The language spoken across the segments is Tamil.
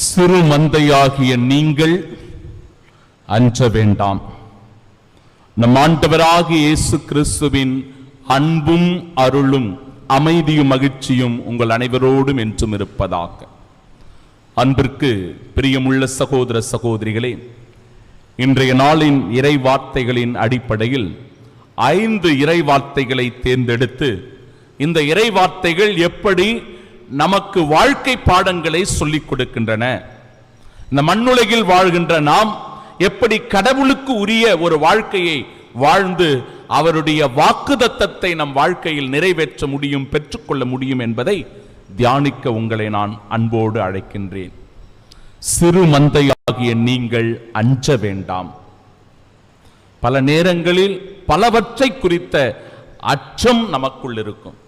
சிறு மந்தையாகிய நீங்கள் அஞ்ச வேண்டாம். நம் ஆண்டவராகிய இயேசு கிறிஸ்துவின் அன்பும் அருளும் அமைதியும் மகிழ்ச்சியும் உங்கள் அனைவரோடும் என்றும் இருப்பதாக. அன்பிற்கு பிரியமுள்ள சகோதர சகோதரிகளே, இன்றைய நாளின் இறை வார்த்தைகளின் அடிப்படையில் 5 இறை வார்த்தைகளை தேர்ந்தெடுத்து இந்த இறை வார்த்தைகள் எப்படி நமக்கு வாழ்க்கை பாடங்களை சொல்லிக் கொடுக்கின்றன, இந்த மண்ணுலகில் வாழ்கின்ற நாம் எப்படி கடவுளுக்கு உரிய ஒரு வாழ்க்கையை வாழ்ந்து அவருடைய வாக்குத்தத்தத்தை நம் வாழ்க்கையில் நிறைவேற்ற முடியும், பெற்றுக்கொள்ள முடியும் என்பதை தியானிக்க உங்களை நான் அன்போடு அழைக்கின்றேன். சிறு மந்தையாகிய நீங்கள் அஞ்ச வேண்டாம். பல நேரங்களில் பலவற்றை குறித்த அச்சம் நமக்குள் இருக்கும்.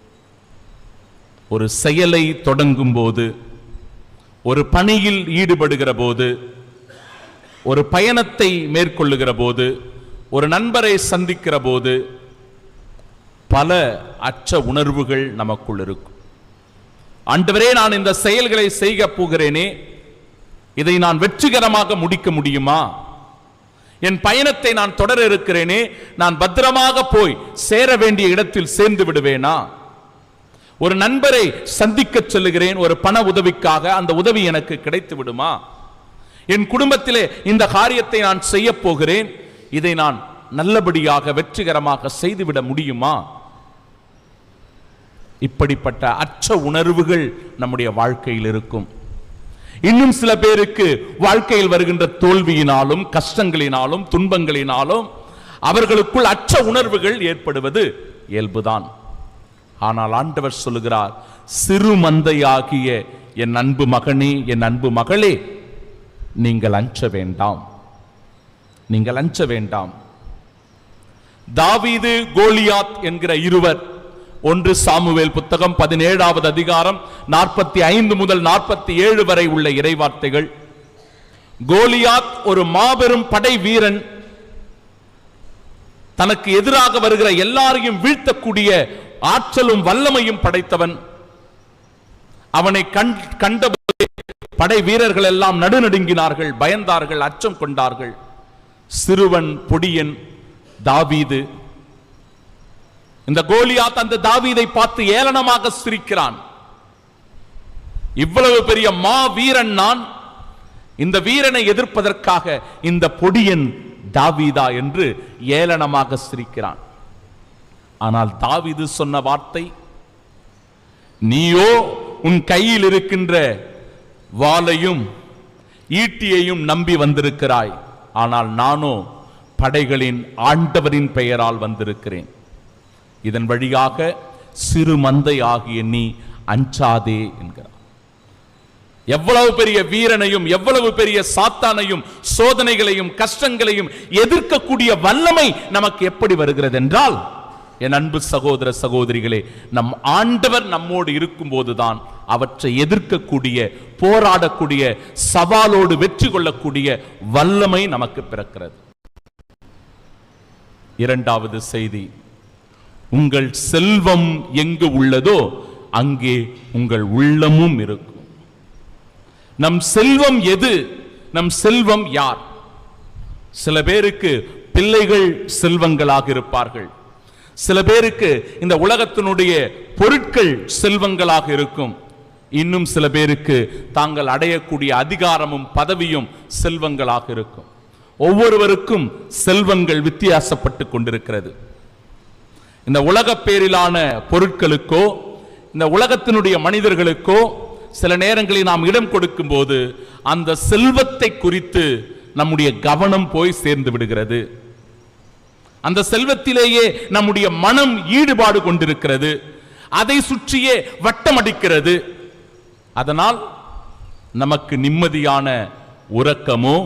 ஒரு செயலை தொடங்கும் போது, ஒரு பணியில் ஈடுபடுகிற போது, ஒரு பயணத்தை மேற்கொள்ளுகிற போது, ஒரு நண்பரை சந்திக்கிற போது பல அச்ச உணர்வுகள் நமக்குள் இருக்கும். ஆண்டவரே, நான் இந்த செயல்களை செய்ய போகிறேனே, இதை நான் வெற்றிகரமாக முடிக்க முடியுமா? என் பயணத்தை நான் தொடர இருக்கிறேனே, நான் பத்திரமாக போய் சேர வேண்டிய இடத்தில் சேர்ந்து விடுவேனா? ஒரு நண்பரை சந்திக்க செல்லுகிறேன் ஒரு பண உதவிக்காக, அந்த உதவி எனக்கு கிடைத்து விடுமா? என் குடும்பத்திலே இந்த காரியத்தை நான் செய்ய போகிறேன், இதை நான் நல்லபடியாக வெற்றிகரமாக செய்துவிட முடியுமா? இப்படிப்பட்ட அச்ச உணர்வுகள் நம்முடைய வாழ்க்கையில் இருக்கும். இன்னும் சில பேருக்கு வாழ்க்கையில் வருகின்ற தோல்வியினாலும் கஷ்டங்களினாலும் துன்பங்களினாலும் அவர்களுக்குள் அச்ச உணர்வுகள் ஏற்படுவது இயல்புதான். ஆனால் ஆண்டவர் சொல்லுகிறார், சிறு மந்தையாகிய என் அன்பு மகனே, என் அன்பு மகளே, நீங்கள் அஞ்ச வேண்டாம், நீங்கள் அஞ்ச வேண்டாம். தாவீது, கோலியாத் என்கிற இருவர், 1 சாமுவேல் புத்தகம் 17வது அதிகாரம் 45 முதல் 47 வரை உள்ள இறைவார்த்தைகள். கோலியாத் ஒரு மாபெரும் படை வீரன், தனக்கு எதிராக வருகிற எல்லாரையும் வீழ்த்தக்கூடிய ஆற்றலும் வல்லமையும் படைத்தவன். அவனை கண்டபோது படை வீரர்கள் எல்லாம் நடுநடுங்கினார்கள், பயந்தார்கள், அச்சம் கொண்டார்கள். சிறுவன் பொடியன் தாவீது, இந்த கோலியாத் அந்த தாவீதை பார்த்து ஏளனமாக சிரிக்கிறான். இவ்வளவு பெரிய மா வீரன் நான், இந்த வீரனை எதிர்ப்பதற்காக இந்த பொடியன் தாவீதா என்று ஏளனமாக சிரிக்கிறான். ஆனால் தாவீது சொன்ன வார்த்தை, நீயோ உன் கையில் இருக்கின்ற வாளையும் ஈட்டியையும் நம்பி வந்திருக்கிறாய், ஆனால் நானோ படைகளின் ஆண்டவரின் பெயரால் வந்திருக்கிறேன். இதன் வழியாக சிறு மந்தை ஆகிய நீ அஞ்சாதே என்கிறார். எவ்வளவு பெரிய வீரனையும் எவ்வளவு பெரிய சாத்தானையும் சோதனைகளையும் கஷ்டங்களையும் எதிர்க்கக்கூடிய வல்லமை நமக்கு எப்படி வருகிறது என்றால், என் அன்பு சகோதர சகோதரிகளே, நம் ஆண்டவர் நம்மோடு இருக்கும் போதுதான் அவற்றை எதிர்க்கக்கூடிய, போராடக்கூடிய, சவாலோடு வெற்றி கொள்ளக்கூடிய வல்லமை நமக்கு பிறக்கிறது. 2வது செய்தி, உங்கள் செல்வம் எங்கு உள்ளதோ அங்கே உங்கள் உள்ளமும் இருக்கும். நம் செல்வம் எது? நம் செல்வம் யார்? சில பேருக்கு பிள்ளைகள் செல்வங்களாக இருப்பார்கள், சில பேருக்கு இந்த உலகத்தினுடைய பொருட்கள் செல்வங்களாக இருக்கும், இன்னும் சில பேருக்கு தாங்கள் அடையக்கூடிய அதிகாரமும் பதவியும் செல்வங்களாக இருக்கும். ஒவ்வொருவருக்கும் செல்வங்கள் வித்தியாசப்பட்டு கொண்டிருக்கிறது. இந்த உலக பேரிலான பொருட்களுக்கோ இந்த உலகத்தினுடைய மனிதர்களுக்கோ சில நேரங்களில் நாம் இடம் கொடுக்கும் போது அந்த செல்வத்தை குறித்து நம்முடைய கவனம் போய் சேர்ந்து விடுகிறது. அந்த செல்வத்திலேயே நம்முடைய மனம் ஈடுபாடு கொண்டிருக்கிறது, அதை சுற்றியே வட்டமடிக்கிறது. அதனால் நமக்கு நிம்மதியான உறக்கமோ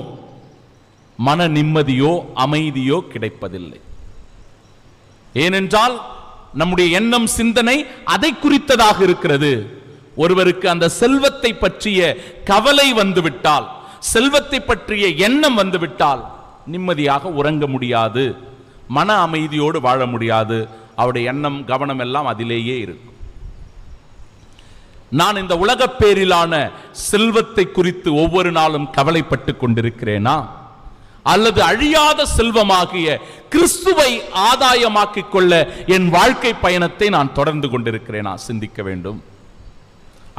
மன நிம்மதியோ அமைதியோ கிடைப்பதில்லை. ஏனென்றால் நம்முடைய எண்ணம் சிந்தனை அதை குறித்ததாக இருக்கிறது. ஒருவருக்கு அந்த செல்வத்தை பற்றிய கவலை வந்துவிட்டால், செல்வத்தை பற்றிய எண்ணம் வந்துவிட்டால் நிம்மதியாக உறங்க முடியாது, மன அமைதியோடு வாழ முடியாது. அவருடைய எண்ணம் கவனம் எல்லாம் அதிலேயே இருக்கும். நான் இந்த உலகப் பேரிலான செல்வத்தை குறித்து ஒவ்வொரு நாளும் கவலைப்பட்டு கொண்டிருக்கிறேனா, அல்லது அழியாத செல்வமாகிய கிறிஸ்துவை ஆதாயமாக்கிக் கொள்ள என் வாழ்க்கை பயணத்தை நான் தொடர்ந்து கொண்டிருக்கிறேனா? சிந்திக்க வேண்டும்.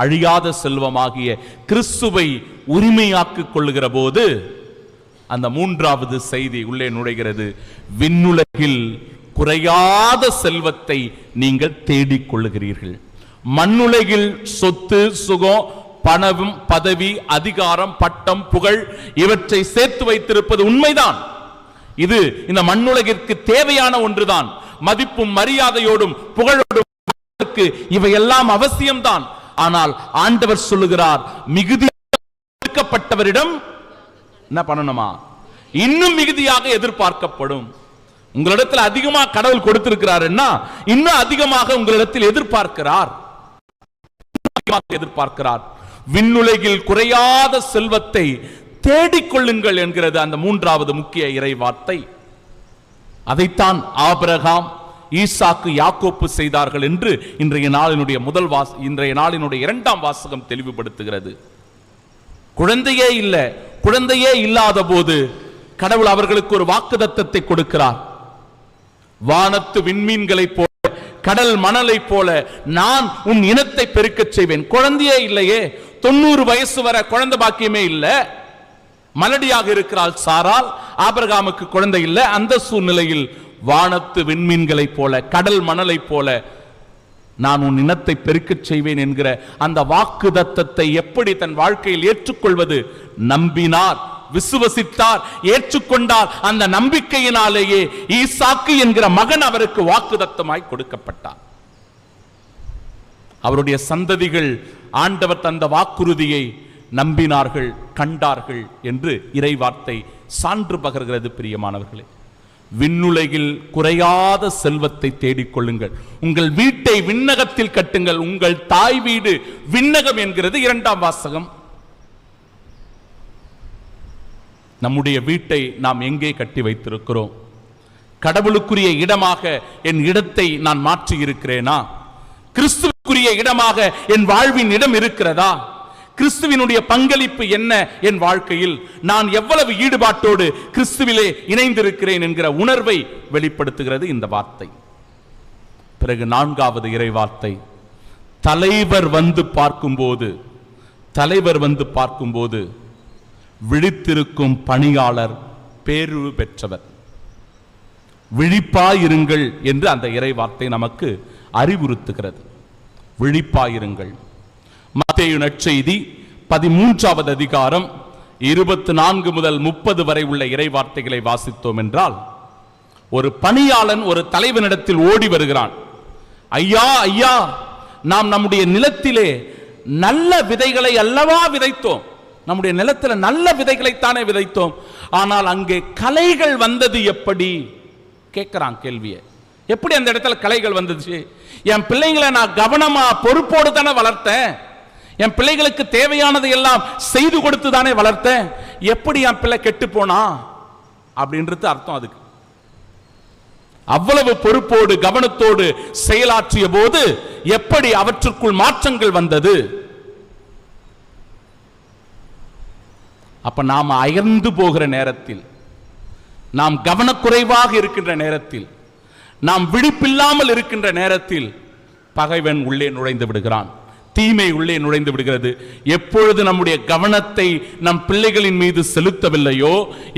அழியாத செல்வமாகிய கிறிஸ்துவை உரிமையாக்கிக் கொள்ளுகிற போது அந்த மூன்றாவது செய்தி உள்ளே நுழைகிறது. விண்ணுலகில் குறையாத செல்வத்தை நீங்கள் தேடிக் கொள்ளுகிறீர்கள். மண்ணுலகில் சொத்து, சுகம், பணம், பதவி, அதிகாரம், பட்டம், புகழ் இவற்றை சேர்த்து வைத்திருப்பது உண்மைதான். இது இந்த மண்ணுலகிற்கு தேவையான ஒன்றுதான். மதிப்பும் மரியாதையோடும் புகழோடும் இவையெல்லாம் அவசியம்தான். ஆனால் ஆண்டவர் சொல்லுகிறார், மிகுதியாக்கப்பட்டவரிடம் என்ன பண்ணணுமா? இன்னும் மிகுதியாக எதிர்பார்க்கப்படும். உங்களிடத்தில் அதிகமாக கடவுள் கொடுத்திருக்கிறார், இன்னும் அதிகமாக உங்களிடத்தில் எதிர்பார்க்கிறார். விண்ணுலகில் குறையாத செல்வத்தை தேடிக்கொள்ளுங்கள் என்கிறது அந்த மூன்றாவது முக்கிய இறை வார்த்தை. அதைத்தான் ஆபிரகாம், ஈசாக்கு, யாக்கோப்பு செய்தார்கள் என்று இன்றைய நாளினுடைய இரண்டாம் வாசகம் தெளிவுபடுத்துகிறது. குழந்தையே இல்லாத போது கடவுள் அவர்களுக்கு ஒரு வாக்குத்தத்தத்தை கொடுக்கிறார். வானத்து விண்மீன்களை போல, கடல் மணலை போல நான் உன் இனத்தை பெருக்கச் செய்வேன். குழந்தையே இல்லையே, 90 வயசு வரை குழந்தை பாக்கியமே இல்ல, மலடியாக இருக்கிறாள் சாரால். ஆபிரகாமுக்கு குழந்தை இல்லை. அந்த சூழ்நிலையில் வானத்து விண்மீன்களை போல, கடல் மணலை போல நான் உன் இனத்தை பெருக்கச் செய்வேன் என்கிற அந்த வாக்குத்தத்தத்தை எப்படி தன் வாழ்க்கையில் ஏற்றுக்கொள்வது? நம்பினார், விசுவசித்தார், ஏற்றுக்கொண்டார். அந்த நம்பிக்கையினாலேயே ஈசாக்கு என்கிற மகன் அவருக்கு வாக்குத்தத்தமாய் கொடுக்கப்பட்டார். அவருடைய சந்ததிகள் ஆண்டவர் தந்த வாக்குறுதியை நம்பினார்கள், கண்டார்கள் என்று இறைவார்த்தை சான்று பகர்கிறது. பிரியமானவர்களே, விண்ணுலகில் குறையாத செல்வத்தை தேடிக்கொள்ளுங்கள். உங்கள் வீட்டை விண்ணகத்தில் கட்டுங்கள். உங்கள் தாய் வீடு விண்ணகம் என்கிறது இரண்டாம் வாசகம். நம்முடைய வீட்டை நாம் எங்கே கட்டி வைத்திருக்கிறோம்? கடவுளுக்குரிய இடமாக என் இடத்தை நான் மாற்றி இருக்கிறேனா? கிறிஸ்துவுக்குரிய இடமாக என் வாழ்வின் இடம் இருக்கிறதா? கிறிஸ்துவினுடைய பங்களிப்பு என்ன என் வாழ்க்கையில்? நான் எவ்வளவு ஈடுபாட்டோடு கிறிஸ்துவிலே இணைந்திருக்கிறேன் என்கிற உணர்வை வெளிப்படுத்துகிறது இந்த வார்த்தை. பிறகு நான்காவது இறை வார்த்தை, தலைவர் வந்து பார்க்கும்போது விழித்திருக்கும் பணியாளர் பேரு பெற்றவர். விழிப்பாயிருங்கள் என்று அந்த இறை வார்த்தை நமக்கு அறிவுறுத்துகிறது. விழிப்பாயிருங்கள். மத்தேயு நற்செய்தி 13வது அதிகாரம் 24 முதல் 30 வரை உள்ள இறை வார்த்தைகளை வாசித்தோம் என்றால், ஒரு பணியாளன் ஒரு தலைவனிடத்தில் ஓடி வருகிறான். ஐயா ஐயா, நாம் நம்முடைய நிலத்திலே நல்ல விதைகளை அல்லவா விதைத்தோம். நம்முடைய நிலத்தில் நல்ல விதைகளைத்தானே விதைத்தோம். ஆனால் அங்கே களைகள் வந்தது எப்படி? கேட்கிறான் கேள்வியை. எப்படி அந்த இடத்துல களைகள் வந்தது? என் பிள்ளைங்களை நான் கவனமா பொறுப்போடு தானே வளர்த்தேன். என் பிள்ளைகளுக்கு தேவையானதை எல்லாம் செய்து கொடுத்து தானே வளர்த்தேன். எப்படி என் பிள்ளை கெட்டு போனா அப்படின்றது அர்த்தம். அதுக்கு அவ்வளவு பொறுப்போடு கவனத்தோடு செயலாற்றிய போது எப்படி அவற்றுக்குள் மாற்றங்கள் வந்தது? அப்ப நாம் அயர்ந்து போகிற நேரத்தில், நாம் கவனக்குறைவாக இருக்கின்ற நேரத்தில், நாம் விழிப்பில்லாமல் இருக்கின்ற நேரத்தில் பகைவன் உள்ளே நுழைந்து விடுகிறான். தீமை உள்ளே நுழைந்து விடுகிறது. எப்பொழுது நம்முடைய கவனத்தை நம் பிள்ளைகளின் மீது செலுத்தவில்லையோ,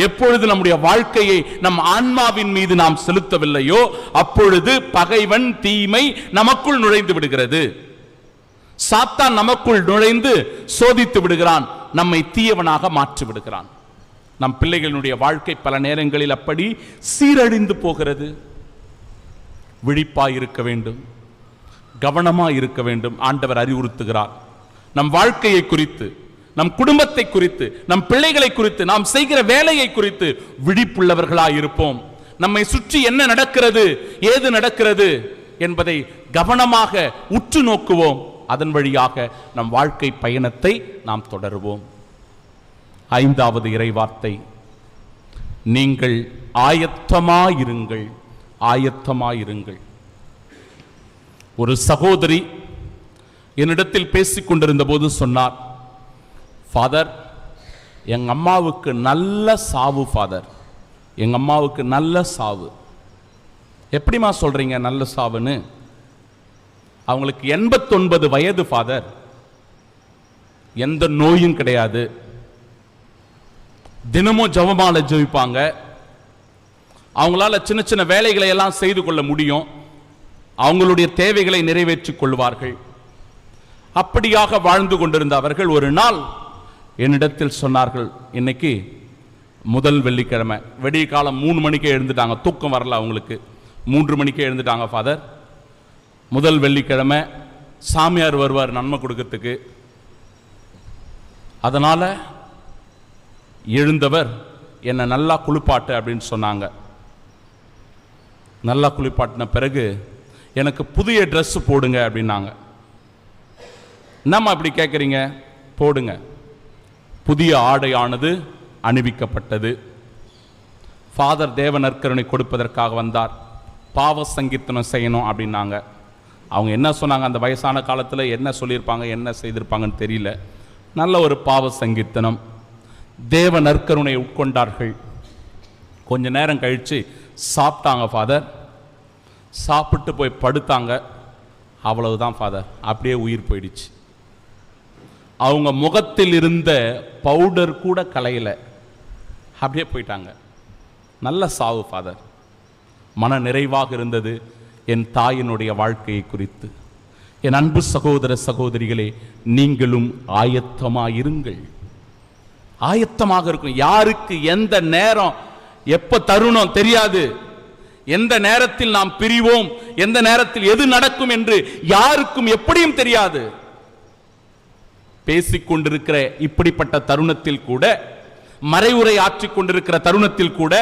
எப்பொழுது நம்முடைய வாழ்க்கையை நம் ஆன்மாவின் மீது நாம் செலுத்தவில்லையோ, அப்பொழுது பகைவன், தீமை நமக்குள் நுழைந்து விடுகிறது. சாத்தான் நமக்குள் நுழைந்து சோதித்து விடுகிறான், நம்மை தீயவனாக மாற்றி விடுகிறான். நம் பிள்ளைகளுடைய வாழ்க்கை பல நேரங்களில் அப்படி சீரழிந்து போகிறது. விழிப்பாய் இருக்க வேண்டும், கவனமாய் இருக்க வேண்டும். ஆண்டவர் அறிவுறுத்துகிறார். நம் வாழ்க்கையை குறித்து, நம் குடும்பத்தை குறித்து, நம் பிள்ளைகளை குறித்து, நாம் செய்கிற வேலையை குறித்து விழிப்புள்ளவர்களாய் இருப்போம். நம்மை சுற்றி என்ன நடக்கிறது, ஏது நடக்கிறது என்பதை கவனமாக உற்று நோக்குவோம். அதன் வழியாக நம் வாழ்க்கை பயணத்தை நாம் தொடருவோம். ஐந்தாவது இறைவார்த்தை, நீங்கள் ஆயத்தமாயிருங்கள். ஆயத்தமாயிருங்கள். ஒரு சகோதரி என்னிடத்தில் பேசிக் கொண்டிருந்த போது சொன்னார், ஃபாதர், எங்க அம்மாவுக்கு நல்ல சாவு ஃபாதர், எங்க அம்மாவுக்கு நல்ல சாவு. எப்படிமா சொல்றீங்க நல்ல சாவுன்னு? அவங்களுக்கு 89 வயது ஃபாதர், எந்த நோயும் கிடையாது, தினமும் ஜெபமாலை ஜெபிப்பாங்க, அவங்களால சின்ன சின்ன வேலைகளை எல்லாம் செய்து கொள்ள முடியும், அவங்களுடைய தேவைகளை நிறைவேற்றிக் கொள்வார்கள். அப்படியாக வாழ்ந்து கொண்டிருந்த அவர்கள் ஒரு நாள் என்னிடத்தில் சொன்னார்கள், இன்னைக்கு முதல் வெள்ளிக்கிழமை, வெடிய காலம் 3 மணிக்கே எழுந்துட்டாங்க, தூக்கம் வரல அவங்களுக்கு, 3 மணிக்கே எழுந்துட்டாங்க ஃபாதர். முதல் வெள்ளிக்கிழமை சாமியார் வருவார் நன்மை கொடுக்கறதுக்கு. அதனால எழுந்தவர் என்னை நல்லா குளிப்பாட்டு அப்படின்னு சொன்னாங்க. நல்லா குளிப்பாட்டின பிறகு எனக்கு புதிய ட்ரெஸ் போடுங்க அப்படின்னாங்க. என்னம்மா இப்படி கேட்குறீங்க? போடுங்க. புதிய ஆடையானது அணிவிக்கப்பட்டது. ஃபாதர் தேவ நற்கருணை கொடுப்பதற்காக வந்தார். பாவ சங்கீர்த்தனம் செய்யணும் அப்படின்னாங்க. அவங்க என்ன சொன்னாங்க, அந்த வயசான காலத்தில் என்ன சொல்லியிருப்பாங்க, என்ன செய்திருப்பாங்கன்னு தெரியல. நல்ல ஒரு பாவ சங்கீர்த்தனம், தேவ நற்கருணை உட்கொண்டார்கள். கொஞ்ச நேரம் கழித்து சாப்பிட்டாங்க ஃபாதர். சாப்பிட்டு போய் படுத்தாங்க. அவ்வளவுதான் ஃபாதர், அப்படியே உயிர் போயிடுச்சு. அவங்க முகத்தில் இருந்த பவுடர் கூட கலையில, அப்படியே போயிட்டாங்க. நல்ல சாவு ஃபாதர். மன நிறைவாக இருந்தது என் தாயினுடைய வாழ்க்கையை குறித்து. என் அன்பு சகோதர சகோதரிகளே, நீங்களும் ஆயத்தமாயிருங்கள். ஆயத்தமாக இருக்கும். யாருக்கு எந்த நேரம் எப்ப தருணம் தெரியாது. எந்த நேரத்தில் நாம் பிரிவோம், எந்த நேரத்தில் எது நடக்கும் என்று யாருக்கும் எப்படியும் தெரியாது. பேசிக்கொண்டிருக்கிற இப்படிப்பட்ட தருணத்தில் கூட, மறைவுரை ஆற்றிக் கொண்டிருக்கிற தருணத்தில் கூட,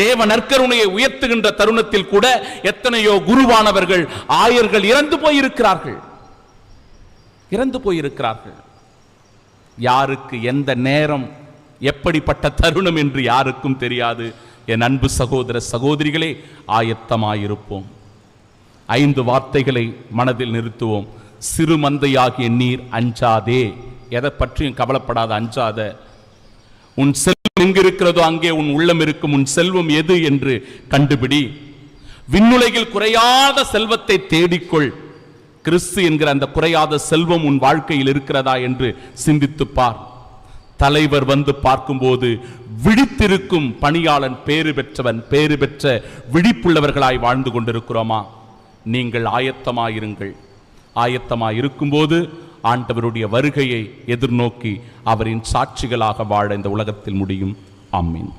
தேவ நற்கருணையை உயர்த்துகின்ற தருணத்தில் கூட எத்தனையோ குருவானவர்கள், ஆயர்கள் இறந்து போயிருக்கிறார்கள். இறந்து போயிருக்கிறார்கள். யாருக்கு எந்த நேரம் எப்படிப்பட்ட தருணம் என்று யாருக்கும் தெரியாது. என் அன்பு சகோதர சகோதரிகளே, ஆயத்தமாயிருப்போம். 5 வார்த்தைகளை மனதில் நிறுத்துவோம். சிறு மந்தையாகிய நீர் அஞ்சாதே. எதை பற்றியும் கவலைப்படாத, அஞ்சாத. உன் செல்வம் எங்கிருக்கிறதோ அங்கே உன் உள்ளம் இருக்கும். உன் செல்வம் எது என்று கண்டுபிடி. விண்ணுலகில் குறையாத செல்வத்தை தேடிக்கொள். கிறிஸ்து என்கிற அந்த குறையாத செல்வம் உன் வாழ்க்கையில் இருக்கிறதா என்று சிந்தித்துப்பார். தலைவர் வந்து பார்க்கும்போது விழித்திருக்கும் பணியாளன் பேறு பெற்றவன், பேறு பெற்ற விழிப்புள்ளவர்களாய் வாழ்ந்து கொண்டிருக்கிறோமா? நீங்கள் ஆயத்தமாயிருங்கள். ஆயத்தமாயிருக்கும்போது ஆண்டவருடைய வருகையை எதிர்நோக்கி அவரின் சாட்சிகளாக வாழ இந்த உலகத்தில் முடியும். ஆமீன்.